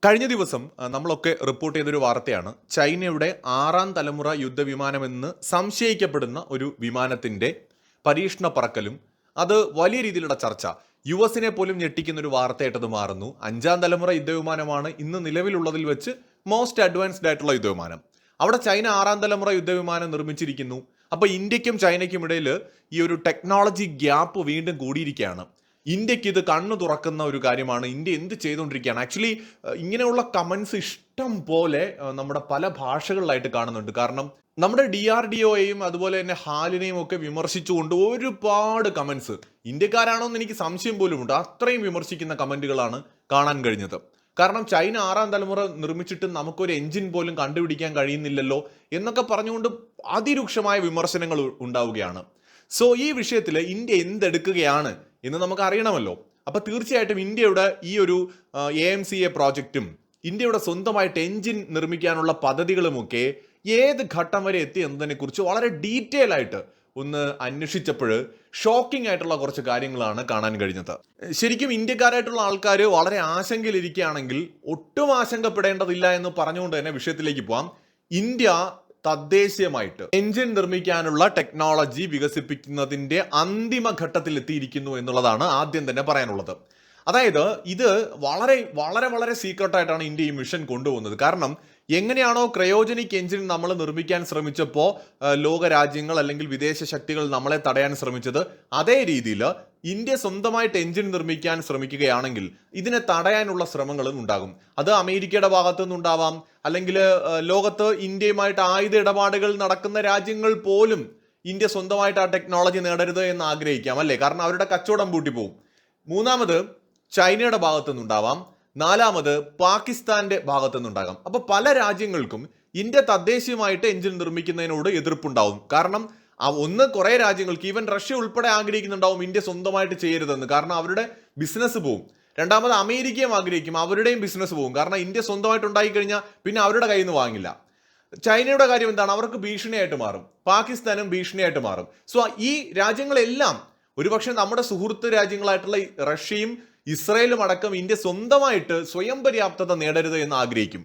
കഴിഞ്ഞ ദിവസം നമ്മളൊക്കെ റിപ്പോർട്ട് ചെയ്തൊരു വാർത്തയാണ്. ചൈനയുടെ 6ാം തലമുറ യുദ്ധവിമാനമെന്ന് സംശയിക്കപ്പെടുന്ന ഒരു വിമാനത്തിന്റെ പരീക്ഷണ പറക്കലും അത് വലിയ രീതിയിലുള്ള ചർച്ച യുഎസിനെ പോലും ഞെട്ടിക്കുന്ന ഒരു വാർത്തയായിട്ടത് മാറുന്നു. 5ാം തലമുറ യുദ്ധവിമാനമാണ് ഇന്ന് നിലവിലുള്ളതിൽ വെച്ച് മോസ്റ്റ് അഡ്വാൻസ്ഡ് ആയിട്ടുള്ള യുദ്ധവിമാനം. അവിടെ ചൈന 6ാം തലമുറ യുദ്ധവിമാനം നിർമ്മിച്ചിരിക്കുന്നു. അപ്പോൾ ഇന്ത്യക്കും ചൈനയ്ക്കും ഇടയിൽ ഈ ഒരു ടെക്നോളജി ഗ്യാപ്പ് വീണ്ടും കൂടിയിരിക്കുകയാണ്. ഇന്ത്യക്ക് ഇത് കണ്ണു തുറക്കുന്ന ഒരു കാര്യമാണ്. ഇന്ത്യ എന്ത് ചെയ്തുകൊണ്ടിരിക്കുകയാണ്? ആക്ച്വലി ഇങ്ങനെയുള്ള കമൻസ് ഇഷ്ടം പോലെ നമ്മുടെ പല ഭാഷകളിലായിട്ട് കാണുന്നുണ്ട്. കാരണം നമ്മുടെ DRDOയെയും അതുപോലെ തന്നെ ഹാലിനെയും ഒക്കെ വിമർശിച്ചുകൊണ്ട് ഒരുപാട് കമൻസ്, ഇന്ത്യക്കാരാണോ എന്ന് എനിക്ക് സംശയം പോലുമുണ്ട്. അത്രയും വിമർശിക്കുന്ന കമന്റുകളാണ് കാണാൻ കഴിഞ്ഞത്. കാരണം ചൈന 6ാം തലമുറ നിർമ്മിച്ചിട്ട് നമുക്കൊരു എഞ്ചിൻ പോലും കണ്ടുപിടിക്കാൻ കഴിയുന്നില്ലല്ലോ എന്നൊക്കെ പറഞ്ഞുകൊണ്ട് അതിരൂക്ഷമായ വിമർശനങ്ങൾ ഉണ്ടാവുകയാണ്. സോ ഈ വിഷയത്തിൽ ഇന്ത്യ എന്തെടുക്കുകയാണ് എന്ന് നമുക്ക് അറിയണമല്ലോ. അപ്പോൾ തീർച്ചയായിട്ടും ഇന്ത്യയുടെ ഈ ഒരു AMCA പ്രോജക്റ്റും ഇന്ത്യയുടെ സ്വന്തമായിട്ട് എഞ്ചിൻ നിർമ്മിക്കാനുള്ള പദ്ധതികളുമൊക്കെ ഏത് ഘട്ടം വരെ എത്തി എന്നതിനെ കുറിച്ച് വളരെ ഡീറ്റെയിൽ ആയിട്ട് ഒന്ന് അന്വേഷിച്ചപ്പോൾ ഷോക്കിംഗ് ആയിട്ടുള്ള കുറച്ച് കാര്യങ്ങളാണ് കാണാൻ കഴിഞ്ഞത്. ശരിക്കും ഇന്ത്യക്കാരായിട്ടുള്ള ആൾക്കാർ വളരെ ആശങ്കയിലിരിക്കുകയാണെങ്കിൽ ഒട്ടും ആശങ്കപ്പെടേണ്ടതില്ല എന്ന് പറഞ്ഞുകൊണ്ട് തന്നെ വിഷയത്തിലേക്ക് പോവാം. ഇന്ത്യ തദ്ദേശീയമായിട്ട് എഞ്ചിൻ നിർമ്മിക്കാനുള്ള ടെക്നോളജി വികസിപ്പിക്കുന്നതിന്റെ അന്തിമ ഘട്ടത്തിൽ എത്തിയിരിക്കുന്നു എന്നുള്ളതാണ് ആദ്യം തന്നെ പറയാനുള്ളത്. അതായത് ഇത് വളരെ വളരെ വളരെ സീക്രട്ടായിട്ടാണ് ഇന്ത്യ ഈ മിഷൻ കൊണ്ടുപോകുന്നത്. കാരണം എങ്ങനെയാണോ ക്രയോജനിക് എഞ്ചിൻ നമ്മൾ നിർമ്മിക്കാൻ ശ്രമിച്ചപ്പോൾ ലോക രാജ്യങ്ങൾ അല്ലെങ്കിൽ വിദേശ ശക്തികൾ നമ്മളെ തടയാൻ ശ്രമിച്ചത്, അതേ രീതിയിൽ ഇന്ത്യ സ്വന്തമായിട്ട് എഞ്ചിൻ നിർമ്മിക്കാൻ ശ്രമിക്കുകയാണെങ്കിൽ ഇതിനെ തടയാനുള്ള ശ്രമങ്ങളും ഉണ്ടാകും. അത് അമേരിക്കയുടെ ഭാഗത്തു നിന്നുണ്ടാവാം, അല്ലെങ്കിൽ ലോകത്ത് ഇന്ത്യയുമായിട്ട് ആയുധ ഇടപാടുകൾ നടക്കുന്ന രാജ്യങ്ങൾ പോലും ഇന്ത്യ സ്വന്തമായിട്ട് ആ ടെക്നോളജി നേടരുത് എന്ന് ആഗ്രഹിക്കാം, അല്ലേ? കാരണം അവരുടെ കച്ചവടം പൂട്ടിപ്പോവും. മൂന്നാമത് ചൈനയുടെ ഭാഗത്തു നിന്നുണ്ടാവാം, നാലാമത് പാകിസ്ഥാന്റെ ഭാഗത്തു നിന്നുണ്ടാകാം. അപ്പൊ പല രാജ്യങ്ങൾക്കും ഇന്ത്യ തദ്ദേശീയമായിട്ട് എഞ്ചിൻ നിർമ്മിക്കുന്നതിനോട് എതിർപ്പുണ്ടാവും. കാരണം ഒന്ന് കുറെ രാജ്യങ്ങൾക്ക്, ഈവൻ റഷ്യ ഉൾപ്പെടെ ആഗ്രഹിക്കുന്നുണ്ടാവും ഇന്ത്യ സ്വന്തമായിട്ട് ചെയ്യരുതെന്ന്. കാരണം അവരുടെ ബിസിനസ് പോവും. രണ്ടാമത് അമേരിക്കയും ആഗ്രഹിക്കും, അവരുടെയും ബിസിനസ് പോവും. കാരണം ഇന്ത്യ സ്വന്തമായിട്ട് ഉണ്ടായി കഴിഞ്ഞാൽ പിന്നെ അവരുടെ കയ്യിൽ നിന്ന് വാങ്ങില്ല. ചൈനയുടെ കാര്യം എന്താണ്? അവർക്ക് ഭീഷണിയായിട്ട് മാറും. പാകിസ്ഥാനും ഭീഷണിയായിട്ട് മാറും. സോ ഈ രാജ്യങ്ങളെല്ലാം ഒരുപക്ഷെ നമ്മുടെ സുഹൃത്ത് രാജ്യങ്ങളായിട്ടുള്ള റഷ്യയും ഇസ്രയേലും അടക്കം ഇന്ത്യ സ്വന്തമായിട്ട് സ്വയം പര്യാപ്തത നേടരുത് എന്ന് ആഗ്രഹിക്കും.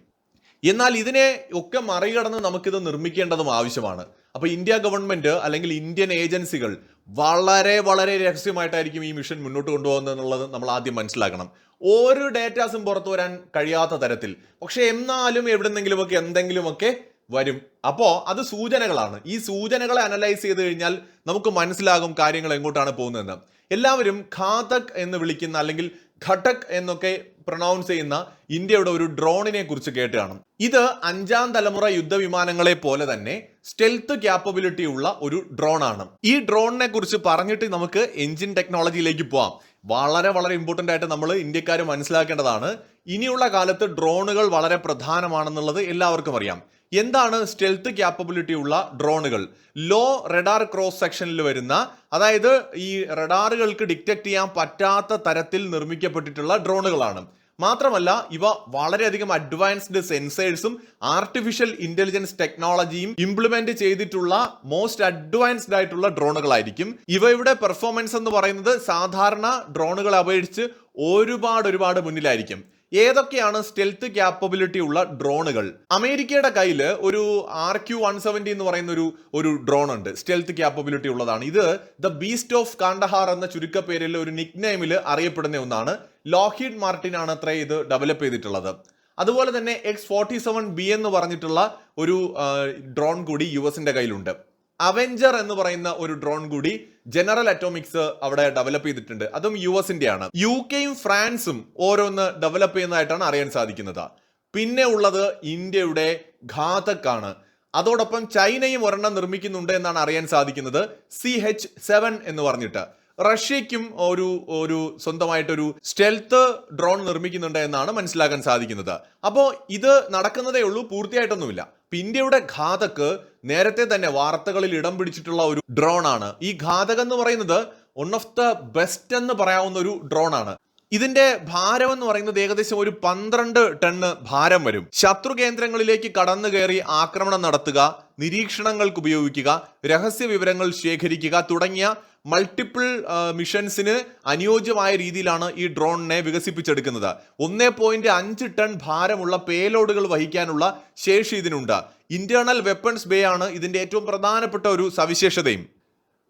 എന്നാൽ ഇതിനെ ഒക്കെ മറികടന്ന് നമുക്കിത് നിർമ്മിക്കേണ്ടതും ആവശ്യമാണ്. അപ്പോൾ ഇന്ത്യ ഗവൺമെന്റ് അല്ലെങ്കിൽ ഇന്ത്യൻ ഏജൻസികൾ വളരെ വളരെ രഹസ്യമായിട്ടായിരിക്കും ഈ മിഷൻ മുന്നോട്ട് കൊണ്ടുപോകുന്നത് എന്നുള്ളത് നമ്മൾ ആദ്യം മനസ്സിലാക്കണം. ഒരു ഡേറ്റാസും പുറത്തു വരാൻ കഴിയാത്ത തരത്തിൽ. പക്ഷെ എന്നാലും എവിടെന്നെങ്കിലുമൊക്കെ എന്തെങ്കിലുമൊക്കെ വരും. അപ്പോൾ അത് സൂചനകളാണ്. ഈ സൂചനകളെ അനലൈസ് ചെയ്ത് കഴിഞ്ഞാൽ നമുക്ക് മനസ്സിലാകും കാര്യങ്ങൾ എങ്ങോട്ടാണ് പോകുന്നതെന്ന്. എല്ലാവരും ഘാതക് എന്ന് വിളിക്കുന്ന അല്ലെങ്കിൽ ഘടക് എന്നൊക്കെ പ്രൊനൗൺസ് ചെയ്യുന്ന ഇന്ത്യയുടെ ഒരു ഡ്രോണിനെ കുറിച്ച് കേട്ട് കാണും. ഇത് 5ാം തലമുറ യുദ്ധവിമാനങ്ങളെ പോലെ തന്നെ സ്റ്റെൽത്ത് ക്യാപ്പബിലിറ്റി ഉള്ള ഒരു ഡ്രോൺ ആണ്. ഈ ഡ്രോണിനെ കുറിച്ച് പറഞ്ഞിട്ട് നമുക്ക് എഞ്ചിൻ ടെക്നോളജിയിലേക്ക് പോവാം. വളരെ വളരെ ഇമ്പോർട്ടൻ്റ് ആയിട്ട് നമ്മൾ ഇന്ത്യക്കാർ മനസ്സിലാക്കേണ്ടതാണ്. ഇനിയുള്ള കാലത്ത് ഡ്രോണുകൾ വളരെ പ്രധാനമാണെന്നുള്ളത് എല്ലാവർക്കും അറിയാം. എന്താണ് സ്റ്റെൽത്ത് ക്യാപ്പബിലിറ്റി ഉള്ള ഡ്രോണുകൾ? ലോ റഡാർ ക്രോസ് സെക്ഷനിൽ വരുന്ന, അതായത് ഈ റഡാറുകൾക്ക് ഡിറ്റക്ട് ചെയ്യാൻ പറ്റാത്ത തരത്തിൽ നിർമ്മിക്കപ്പെട്ടിട്ടുള്ള ഡ്രോണുകളാണ്. മാത്രമല്ല ഇവ വളരെയധികം അഡ്വാൻസ്ഡ് സെൻസേഴ്സും ആർട്ടിഫിഷ്യൽ ഇന്റലിജൻസ് ടെക്നോളജിയും ഇംപ്ലിമെന്റ് ചെയ്തിട്ടുള്ള മോസ്റ്റ് അഡ്വാൻസ്ഡ് ആയിട്ടുള്ള ഡ്രോണുകളായിരിക്കും. ഇവയുടെ പെർഫോമൻസ് എന്ന് പറയുന്നത് സാധാരണ ഡ്രോണുകളെ അപേക്ഷിച്ച് ഒരുപാട് മുന്നിലായിരിക്കും. ഏതൊക്കെയാണ് സ്റ്റെൽത്ത് ക്യാപ്പബിലിറ്റി ഉള്ള ഡ്രോണുകൾ? അമേരിക്കയുടെ കയ്യിൽ ഒരു RQ-170 എന്ന് പറയുന്ന ഒരു ഡ്രോൺ ഉണ്ട്, സ്റ്റെൽത്ത് ക്യാപ്പബിലിറ്റി ഉള്ളതാണ്. ഇത് ദ ബീസ്റ്റ് ഓഫ് കാണ്ടഹാർ എന്ന ചുരുക്കപ്പേരിൽ ഒരു നിക് നെയിമിൽ അറിയപ്പെടുന്ന ഒന്നാണ്. ലോക്ഹീഡ് മാർട്ടിൻ ആണ് അത്ര ഇത് ഡെവലപ്പ് ചെയ്തിട്ടുള്ളത്. അതുപോലെ തന്നെ X-47B എന്ന് പറഞ്ഞിട്ടുള്ള ഒരു ഡ്രോൺ കൂടി യുഎസിന്റെ കയ്യിലുണ്ട്. അവെഞ്ചർ എന്ന് പറയുന്ന ഒരു ഡ്രോൺ കൂടി ജനറൽ അറ്റോമിക്സ് അവിടെ ഡെവലപ്പ് ചെയ്തിട്ടുണ്ട്. അതും യുഎസിന്റെ ആണ്. UK-യും ഫ്രാൻസും ഓരോന്ന് ഡെവലപ്പ് ചെയ്യുന്നതായിട്ടാണ് അറിയാൻ സാധിക്കുന്നത്. പിന്നെ ഉള്ളത് ഇന്ത്യയുടെ ഘാതക് ആണ്. അതോടൊപ്പം ചൈനയും ഒരെണ്ണം നിർമ്മിക്കുന്നുണ്ട് എന്നാണ് അറിയാൻ സാധിക്കുന്നത്, CH-7 എന്ന് പറഞ്ഞിട്ട്. റഷ്യയ്ക്കും ഒരു സ്വന്തമായിട്ടൊരു സ്റ്റെൽത്ത് ഡ്രോൺ നിർമ്മിക്കുന്നുണ്ട് എന്നാണ് മനസ്സിലാക്കാൻ സാധിക്കുന്നത്. അപ്പോൾ ഇത് നടക്കുന്നതേ ഉള്ളൂ, പൂർത്തിയായിട്ടൊന്നുമില്ല. ഇന്ത്യയുടെ ഘാതക് നേരത്തെ തന്നെ വാർത്തകളിൽ ഇടം പിടിച്ചിട്ടുള്ള ഒരു ഡ്രോൺ ആണ്. ഈ ഘാതക് എന്ന് പറയുന്നത് വൺ ഓഫ് ദ ബെസ്റ്റ് എന്ന് പറയാവുന്ന ഒരു ഡ്രോൺ ആണ്. ഇതിന്റെ ഭാരം എന്ന് പറയുന്നത് ഏകദേശം ഒരു 12 ടണ്ണ് ഭാരം വരും. ശത്രു കേന്ദ്രങ്ങളിലേക്ക് കടന്നു കയറി ആക്രമണം നടത്തുക, നിരീക്ഷണങ്ങൾക്ക് ഉപയോഗിക്കുക, രഹസ്യ വിവരങ്ങൾ ശേഖരിക്കുക തുടങ്ങിയ മൾട്ടിപ്പിൾ മിഷൻസിന് അനുയോജ്യമായ രീതിയിലാണ് ഈ ഡ്രോണിനെ വികസിപ്പിച്ചെടുക്കുന്നത്. 1.5 ടൺ ഭാരമുള്ള പേലോഡുകൾ വഹിക്കാനുള്ള ശേഷി ഇതിനുണ്ട്. ഇന്റേണൽ വെപ്പൺസ് ബേ ആണ് ഇതിന്റെ ഏറ്റവും പ്രധാനപ്പെട്ട ഒരു സവിശേഷതയും.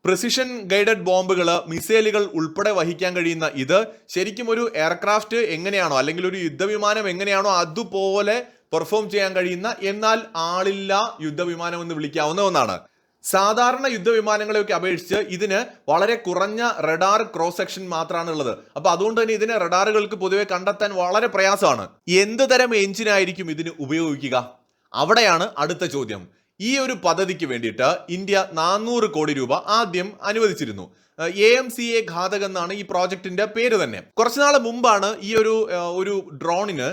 പ്രിസിഷൻ ഗൈഡഡ് ബോംബുകൾ, മിസൈലുകൾ ഉൾപ്പെടെ വഹിക്കാൻ കഴിയുന്ന ഇത് ശരിക്കും ഒരു എയർക്രാഫ്റ്റ് എങ്ങനെയാണോ അല്ലെങ്കിൽ ഒരു യുദ്ധവിമാനം എങ്ങനെയാണോ അതുപോലെ പെർഫോം ചെയ്യാൻ കഴിയുന്ന, എന്നാൽ ആളില്ല യുദ്ധവിമാനം എന്ന് വിളിക്കാവുന്ന ഒന്നാണ്. സാധാരണ യുദ്ധവിമാനങ്ങളെയൊക്കെ അപേക്ഷിച്ച് ഇതിന് വളരെ കുറഞ്ഞ റഡാർ ക്രോസ് സെക്ഷൻ മാത്രമാണ് ഉള്ളത്. അപ്പൊ അതുകൊണ്ട് തന്നെ ഇതിനെ റഡാറുകൾക്ക് പൊതുവെ കണ്ടെത്താൻ വളരെ പ്രയാസമാണ്. എന്ത് തരം എഞ്ചിനായിരിക്കും ഇതിന് ഉപയോഗിക്കുക? അവിടെയാണ് അടുത്ത ചോദ്യം. ഈ ഒരു പദ്ധതിക്ക് വേണ്ടിയിട്ട് ഇന്ത്യ 400 കോടി രൂപ ആദ്യം അനുവദിച്ചിരുന്നു. AMCA ഘാതക് എന്നാണ് ഈ പ്രോജക്റ്റിന്റെ പേര് തന്നെ. കുറച്ചുനാൾ മുമ്പാണ് ഈ ഒരു ഡ്രോണിന്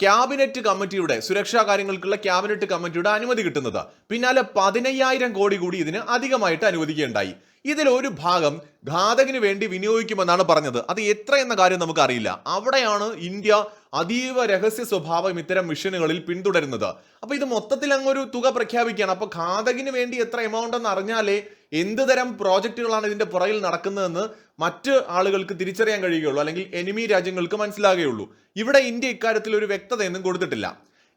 ക്യാബിനറ്റ് കമ്മിറ്റിയുടെ, സുരക്ഷാ കാര്യങ്ങൾക്കുള്ള ക്യാബിനറ്റ് കമ്മിറ്റിയുടെ അനുമതി കിട്ടുന്നത്. പിന്നാലെ 15,000 കോടി കൂടി ഇതിന് അധികമായിട്ട് അനുവദിക്കുകയുണ്ടായി. ഇതിൽ ഒരു ഭാഗം ഘാതകിന് വേണ്ടി വിനിയോഗിക്കുമെന്നാണ് പറഞ്ഞത്. അത് എത്ര എന്ന കാര്യം നമുക്ക് അറിയില്ല. അവിടെയാണ് ഇന്ത്യ അതീവ രഹസ്യ സ്വഭാവം ഇത്തരം മിഷനുകളിൽ പിന്തുടരുന്നത്. അപ്പൊ ഇത് മൊത്തത്തിൽ അങ്ങൊരു തുക പ്രഖ്യാപിക്കുകയാണ്. അപ്പൊ ഘാതകിന് വേണ്ടി എത്ര എമൗണ്ട് എന്ന് അറിഞ്ഞാലേ എന്ത് തരം പ്രോജക്റ്റുകളാണ് ഇതിന്റെ പുറകിൽ നടക്കുന്നതെന്ന് മറ്റ് ആളുകൾക്ക് തിരിച്ചറിയാൻ കഴിയുകയുള്ളൂ, അല്ലെങ്കിൽ എനിമി രാജ്യങ്ങൾക്ക് മനസ്സിലാകുകയുള്ളൂ. ഇവിടെ ഇന്ത്യ ഇക്കാര്യത്തിൽ ഒരു വ്യക്തതയൊന്നും കൊടുത്തിട്ടില്ല.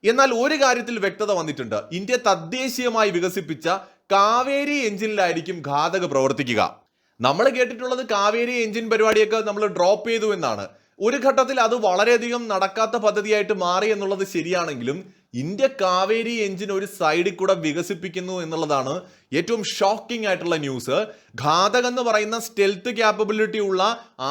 എന്നാൽ ഒരു കാര്യത്തിൽ വ്യക്തത വന്നിട്ടുണ്ട്. ഇന്ത്യ തദ്ദേശീയമായി വികസിപ്പിച്ച കാവേരി എഞ്ചിനിലായിരിക്കും ഘാതക് പ്രവർത്തിക്കുക. നമ്മൾ കേട്ടിട്ടുള്ളത് കാവേരി എഞ്ചിൻ പരിപാടിയൊക്കെ നമ്മൾ ഡ്രോപ്പ് ചെയ്തു എന്നാണ്. ഒരു ഘട്ടത്തിൽ അത് വളരെയധികം നടക്കാത്ത പദ്ധതിയായിട്ട് മാറി എന്നുള്ളത് ശരിയാണെങ്കിലും ഇന്ത്യ കാവേരി എഞ്ചിൻ ഒരു സൈഡിൽ കൂടെ വികസിപ്പിക്കുന്നു എന്നുള്ളതാണ് ഏറ്റവും ഷോക്കിംഗ് ആയിട്ടുള്ള ന്യൂസ്. ഘാതക് എന്ന് പറയുന്ന സ്റ്റെൽത്ത് ക്യാപ്പബിലിറ്റി ഉള്ള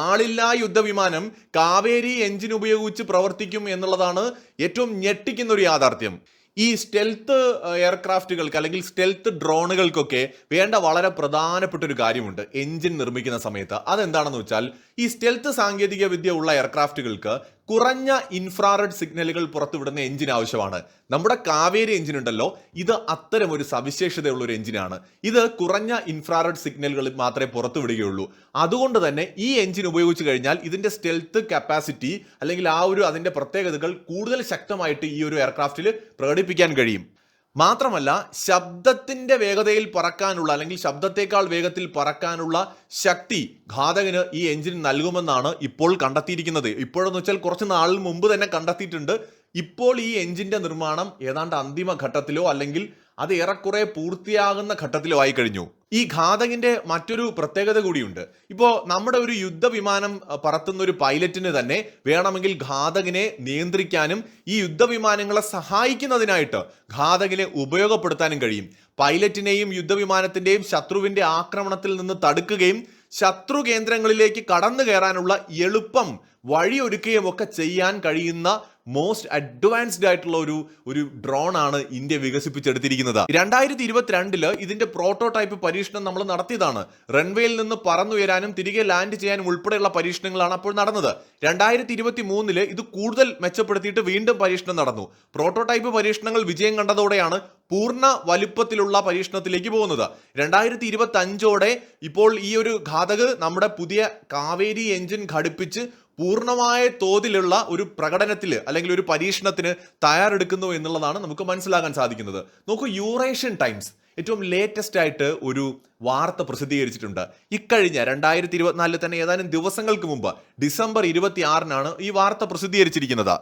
ആളില്ലാ യുദ്ധവിമാനം കാവേരി എഞ്ചിൻ ഉപയോഗിച്ച് പ്രവർത്തിക്കും എന്നുള്ളതാണ് ഏറ്റവും ഞെട്ടിക്കുന്ന ഒരു യാഥാർത്ഥ്യം. ഈ സ്റ്റെൽത്ത് എയർക്രാഫ്റ്റുകൾക്ക് അല്ലെങ്കിൽ സ്റ്റെൽത്ത് ഡ്രോണുകൾക്കൊക്കെ വേണ്ട വളരെ പ്രധാനപ്പെട്ട ഒരു കാര്യമുണ്ട് എഞ്ചിൻ നിർമ്മിക്കുന്ന സമയത്ത്. അതെന്താണെന്ന് വെച്ചാൽ, ഈ സ്റ്റെൽത്ത് സാങ്കേതിക വിദ്യ ഉള്ള എയർക്രാഫ്റ്റുകൾക്ക് കുറഞ്ഞ ഇൻഫ്രാറെഡ് സിഗ്നലുകൾ പുറത്തുവിടുന്ന എഞ്ചിൻ ആവശ്യമാണ്. നമ്മുടെ കാവേരി എഞ്ചിൻ ഉണ്ടല്ലോ, ഇത് അത്തരം ഒരു സവിശേഷതയുള്ള ഒരു എഞ്ചിനാണ്. ഇത് കുറഞ്ഞ ഇൻഫ്രാറെഡ് സിഗ്നലുകൾ മാത്രമേ പുറത്തുവിടുകയുള്ളൂ. അതുകൊണ്ട് തന്നെ ഈ എഞ്ചിൻ ഉപയോഗിച്ച് കഴിഞ്ഞാൽ ഇതിന്റെ സ്റ്റെൽത്ത് കപ്പാസിറ്റി അല്ലെങ്കിൽ അതിന്റെ പ്രത്യേകതകൾ കൂടുതൽ ശക്തമായിട്ട് ഈ ഒരു എയർക്രാഫ്റ്റിൽ പ്രകടിപ്പിക്കാൻ കഴിയും. മാത്രമല്ല, ശബ്ദത്തിന്റെ വേഗതയിൽ പറക്കാനുള്ള അല്ലെങ്കിൽ ശബ്ദത്തെക്കാൾ വേഗത്തിൽ പറക്കാനുള്ള ശക്തി ഘാതകിന് ഈ എഞ്ചിൻ നൽകുമെന്നാണ് ഇപ്പോൾ കണ്ടെത്തിയിരിക്കുന്നത്. ഇപ്പോഴെന്ന് വെച്ചാൽ കുറച്ച് നാളിന് മുമ്പ് തന്നെ കണ്ടെത്തിയിട്ടുണ്ട്. ഇപ്പോൾ ഈ എഞ്ചിന്റെ നിർമ്മാണം ഏതാണ്ട് അന്തിമ ഘട്ടത്തിലോ അല്ലെങ്കിൽ അത് ഏറെക്കുറെ പൂർത്തിയാകുന്ന ഘട്ടത്തിലോ ആയി കഴിഞ്ഞു. ഈ ഘാതകിന്റെ മറ്റൊരു പ്രത്യേകത കൂടിയുണ്ട്. ഇപ്പോൾ നമ്മുടെ ഒരു യുദ്ധവിമാനം പറത്തുന്ന ഒരു പൈലറ്റിന് തന്നെ വേണമെങ്കിൽ ഘാതകിനെ നിയന്ത്രിക്കാനും ഈ യുദ്ധവിമാനങ്ങളെ സഹായിക്കുന്നതിനായിട്ട് ഘാതകിനെ ഉപയോഗപ്പെടുത്താനും കഴിയും. പൈലറ്റിനെയും യുദ്ധവിമാനത്തിന്റെയും ശത്രുവിന്റെ ആക്രമണത്തിൽ നിന്ന് തടുക്കുകയും ശത്രു കേന്ദ്രങ്ങളിലേക്ക് കടന്നു കയറാനുള്ള എളുപ്പം വഴിയൊരുക്കുകയും ഒക്കെ ചെയ്യാൻ കഴിയുന്ന മോസ്റ്റ് അഡ്വാൻസ്ഡ് ആയിട്ടുള്ള ഒരു ഡ്രോൺ ആണ് ഇന്ത്യ വികസിപ്പിച്ചെടുത്തിരിക്കുന്നത്. 2022 ഇതിന്റെ പ്രോട്ടോടൈപ്പ് പരീക്ഷണം നമ്മൾ നടത്തിയതാണ്. റൺവേയിൽ നിന്ന് പറന്നുയരാനും തിരികെ ലാൻഡ് ചെയ്യാനും ഉൾപ്പെടെയുള്ള പരീക്ഷണങ്ങളാണ് അപ്പോൾ നടന്നത്. 2023 ഇത് കൂടുതൽ മെച്ചപ്പെടുത്തിയിട്ട് വീണ്ടും പരീക്ഷണം നടന്നു. പ്രോട്ടോടൈപ്പ് പരീക്ഷണങ്ങൾ വിജയം കണ്ടതോടെയാണ് പൂർണ്ണ വലുപ്പത്തിലുള്ള പരീക്ഷണത്തിലേക്ക് പോകുന്നത്. 2025 ഇപ്പോൾ ഈ ഒരു ഘാതക് നമ്മുടെ പുതിയ കാവേരി എഞ്ചിൻ ഘടിപ്പിച്ച് പൂർണ്ണമായ തോതിലുള്ള ഒരു പ്രകടനത്തിൽ അല്ലെങ്കിൽ ഒരു പരീക്ഷണത്തിന് തയ്യാറെടുക്കുന്നു എന്നുള്ളതാണ് നമുക്ക് മനസ്സിലാക്കാൻ സാധിക്കുന്നത്. നോക്കൂ, യൂറേഷ്യൻ ടൈംസ് ഏറ്റവും ലേറ്റസ്റ്റ് ആയിട്ട് ഒരു വാർത്ത പ്രസിദ്ധീകരിച്ചിട്ടുണ്ട്. ഇക്കഴിഞ്ഞ 2024 തന്നെ ഏതാനും ദിവസങ്ങൾക്ക് മുമ്പ് ഡിസംബർ 26 ഈ വാർത്ത പ്രസിദ്ധീകരിച്ചിരിക്കുന്നത്.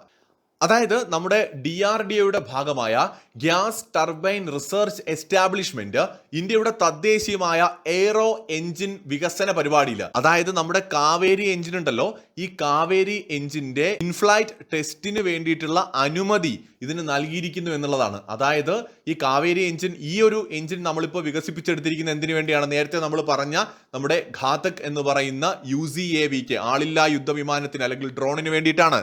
അതായത് നമ്മുടെ DRDOയുടെ ഭാഗമായ ഗ്യാസ് ടർബൈൻ റിസർച്ച് എസ്റ്റാബ്ലിഷ്മെന്റ് ഇന്ത്യയുടെ തദ്ദേശീയമായ എയ്റോ എഞ്ചിൻ വികസന പരിപാടിയിൽ, അതായത് നമ്മുടെ കാവേരി എഞ്ചിൻ ഉണ്ടല്ലോ, ഈ കാവേരി എഞ്ചിന്റെ ഇൻഫ്ലൈറ്റ് ടെസ്റ്റിന് വേണ്ടിയിട്ടുള്ള അനുമതി ഇതിന് നൽകിയിരിക്കുന്നു എന്നുള്ളതാണ്. അതായത് ഈ കാവേരി എഞ്ചിൻ, ഈ ഒരു എഞ്ചിൻ നമ്മളിപ്പോൾ വികസിപ്പിച്ചെടുത്തിരിക്കുന്ന എന്തിനു വേണ്ടിയാണ്? നേരത്തെ നമ്മൾ പറഞ്ഞ നമ്മുടെ ഘാതക് എന്ന് പറയുന്ന UCAVക്ക്, ആളില്ലാ യുദ്ധവിമാനത്തിന് അല്ലെങ്കിൽ ഡ്രോണിന് വേണ്ടിയിട്ടാണ്.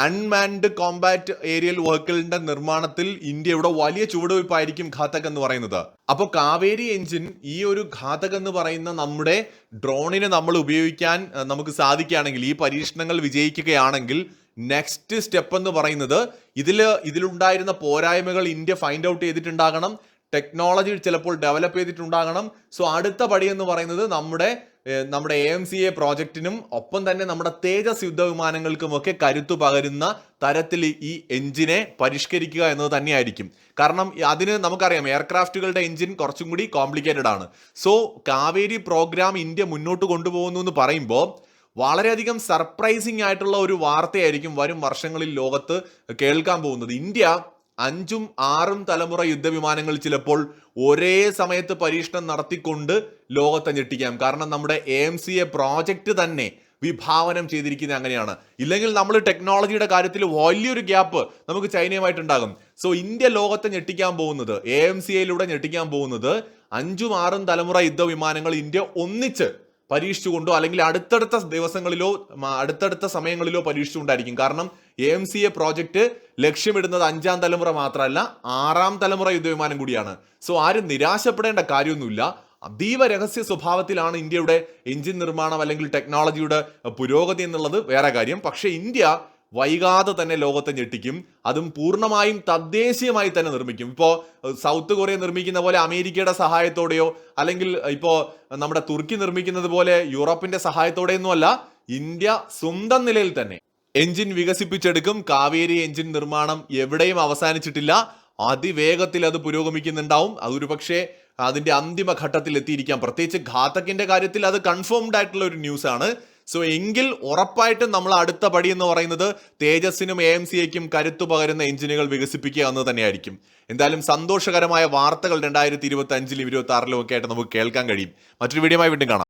അൺമാൻഡ് കോമ്പാറ്റ് ഏരിയൽ വെഹിക്കിളിന്റെ നിർമ്മാണത്തിൽ ഇന്ത്യയുടെ വലിയ ചുവടുവയ്പായിരിക്കും ഘാതക് എന്ന് പറയുന്നത്. അപ്പോൾ കാവേരി എഞ്ചിൻ, ഈ ഒരു ഘാതക് എന്ന് പറയുന്ന നമ്മുടെ ഡ്രോണിനെ നമ്മൾ ഉപയോഗിക്കാൻ നമുക്ക് ഈ പരീക്ഷണങ്ങൾ വിജയിക്കുകയാണെങ്കിൽ നെക്സ്റ്റ് സ്റ്റെപ്പ് എന്ന് പറയുന്നത് ഇതിലുണ്ടായിരുന്ന പോരായ്മകൾ ഇന്ത്യ ഫൈൻഡ് ഔട്ട് ചെയ്തിട്ടുണ്ടാകണം, ടെക്നോളജി ചിലപ്പോൾ ഡെവലപ്പ് ചെയ്തിട്ടുണ്ടാകണം. സോ അടുത്ത പടി എന്ന് പറയുന്നത് നമ്മുടെ നമ്മുടെ AMCA പ്രോജക്റ്റിനും ഒപ്പം തന്നെ നമ്മുടെ തേജസ് യുദ്ധവിമാനങ്ങൾക്കുമൊക്കെ കരുത്തു പകരുന്ന തരത്തിൽ ഈ എഞ്ചിനെ പരിഷ്കരിക്കുക എന്നത് തന്നെയായിരിക്കും. കാരണം അതിന് നമുക്കറിയാം എയർക്രാഫ്റ്റുകളുടെ എഞ്ചിൻ കുറച്ചും കൂടി കോംപ്ലിക്കേറ്റഡ് ആണ്. സോ കാവേരി പ്രോഗ്രാം ഇന്ത്യ മുന്നോട്ട് കൊണ്ടുപോകുന്നു എന്ന് പറയുമ്പോൾ വളരെയധികം സർപ്രൈസിങ് ആയിട്ടുള്ള ഒരു വാർത്തയായിരിക്കും വരും വർഷങ്ങളിൽ ലോകത്ത് കേൾക്കാൻ പോകുന്നത്. ഇന്ത്യ 5ഉം 6ഉം തലമുറ യുദ്ധവിമാനങ്ങൾ ചിലപ്പോൾ ഒരേ സമയത്ത് പരീക്ഷണം നടത്തിക്കൊണ്ട് ലോകത്തെ ഞെട്ടിക്കാം. കാരണം നമ്മുടെ AMCA പ്രോജക്റ്റ് തന്നെ വിഭാവനം ചെയ്തിരിക്കുന്നത് അങ്ങനെയാണ്. ഇല്ലെങ്കിൽ നമ്മൾ ടെക്നോളജിയുടെ കാര്യത്തിൽ വലിയൊരു ഗ്യാപ്പ് നമുക്ക് ചൈനയുമായിട്ടുണ്ടാകും. സോ ഇന്ത്യ ലോകത്തെ ഞെട്ടിക്കാൻ പോകുന്നത്, AMCAയിലൂടെ ഞെട്ടിക്കാൻ പോകുന്നത് 5ഉം 6ഉം തലമുറ യുദ്ധവിമാനങ്ങൾ ഇന്ത്യ ഒന്നിച്ച് പരീക്ഷിച്ചുകൊണ്ടോ അല്ലെങ്കിൽ അടുത്തടുത്ത ദിവസങ്ങളിലോ അടുത്തടുത്ത സമയങ്ങളിലോ പരീക്ഷിച്ചുകൊണ്ടായിരിക്കും. കാരണം AMCA പ്രോജക്റ്റ് ലക്ഷ്യമിടുന്നത് 5ആം തലമുറ മാത്രമല്ല 6ആം തലമുറ യുദ്ധവിമാനം കൂടിയാണ്. സോ ആരും നിരാശപ്പെടേണ്ട കാര്യമൊന്നുമില്ല. അതീവ രഹസ്യ സ്വഭാവത്തിലാണ് ഇന്ത്യയുടെ എഞ്ചിൻ നിർമ്മാണം അല്ലെങ്കിൽ ടെക്നോളജിയുടെ പുരോഗതി എന്നുള്ളത് വേറെ കാര്യം. പക്ഷേ ഇന്ത്യ വൈകാതെ തന്നെ ലോകത്തെ ഞെട്ടിക്കും. അതും പൂർണ്ണമായും തദ്ദേശീയമായി തന്നെ നിർമ്മിക്കും. ഇപ്പോൾ സൗത്ത് കൊറിയ നിർമ്മിക്കുന്ന പോലെ അമേരിക്കയുടെ സഹായത്തോടെയോ അല്ലെങ്കിൽ ഇപ്പോൾ നമ്മുടെ തുർക്കി നിർമ്മിക്കുന്നത് പോലെ യൂറോപ്പിന്റെ സഹായത്തോടെയൊന്നുമല്ല, ഇന്ത്യ സ്വന്തം നിലയിൽ തന്നെ എഞ്ചിൻ വികസിപ്പിച്ചെടുക്കും. കാവേരി എഞ്ചിൻ നിർമ്മാണം എവിടെയും അവസാനിച്ചിട്ടില്ല. അതിവേഗത്തിൽ അത് പുരോഗമിക്കുന്നുണ്ടാവും. അതൊരു പക്ഷേ അതിന്റെ അന്തിമ ഘട്ടത്തിൽ എത്തിയിരിക്കാം. പ്രത്യേകിച്ച് ഘാതകിന്റെ കാര്യത്തിൽ അത് കൺഫേംഡ് ആയിട്ടുള്ള ഒരു ന്യൂസ് ആണ്. സോ എങ്കിൽ ഉറപ്പായിട്ടും നമ്മൾ അടുത്ത പടി എന്ന് പറയുന്നത് തേജസ്സിനും AMCAയ്ക്കും കരുത്തു പകരുന്ന എഞ്ചിനുകൾ വികസിപ്പിക്കുക എന്ന് തന്നെയായിരിക്കും. എന്തായാലും സന്തോഷകരമായ വാർത്തകൾ 2025-ലും 2026-ലും ഒക്കെ ആയിട്ട് നമുക്ക് കേൾക്കാൻ കഴിയും. മറ്റൊരു വീഡിയോയുമായി വീണ്ടും കാണാം.